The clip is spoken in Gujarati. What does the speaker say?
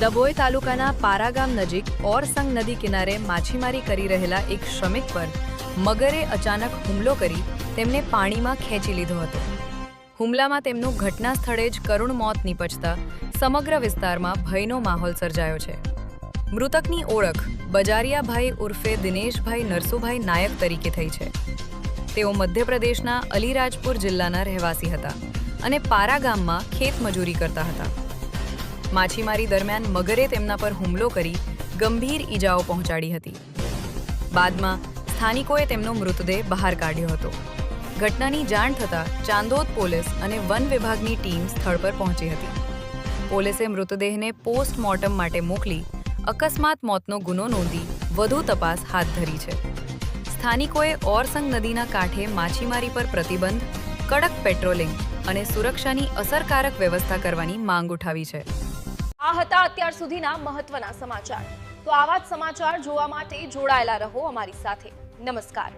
ડભોઈ તાલુકાના પારા ગામ નજીક ઓરસંગ નદી કિનારે માછીમારી કરી રહેલા એક શ્રમિક પર મગરે અચાનક હુમલો કરી તેમને પાણીમાં ખેંચી લીધો હતો. હુમલામાં તેમનું ઘટના સ્થળે જ કરુણ મોત નીપજતા સમગ્ર વિસ્તારમાં ભયનો માહોલ સર્જાયો છે. મૃતકની ઓળખ બજારિયાભાઈ ઉર્ફે દિનેશભાઈ નરસુભાઈ નાયક તરીકે થઈ છે. તેઓ મધ્યપ્રદેશના અલીરાજપુર જિલ્લાના રહેવાસી હતા અને પારા ગામમાં ખેતમજૂરી કરતા હતા. માછીમારી દરમિયાન મગરે તેમના પર હુમલો કરી ગંભીર ઈજાઓ પહોંચાડી હતી. બાદમાં સ્થાનિકોએ તેમનો મૃતદેહ બહાર કાઢ્યો હતો. ઘટનાની જાણ થતાં ચાંદોદ પોલીસ અને વન વિભાગની ટીમ સ્થળ પર પહોંચી હતી. પોલીસે મૃતદેહને પોસ્ટમોર્ટમ માટે મોકલી અકસ્માત મોતનો ગુનો નોંધી વધુ તપાસ હાથ ધરી છે. સ્થાનિકોએ ઓરસંગ નદીના કાંઠે માછીમારી પર પ્રતિબંધ, કડક પેટ્રોલિંગ અને સુરક્ષાની અસરકારક વ્યવસ્થા કરવાની માંગ ઉઠાવી છે. આ હતા અત્યાર સુધીના મહત્વના સમાચાર. તો આવા જ સમાચાર જોવા માટે જોડાયેલા રહો અમારી સાથે. નમસ્કાર.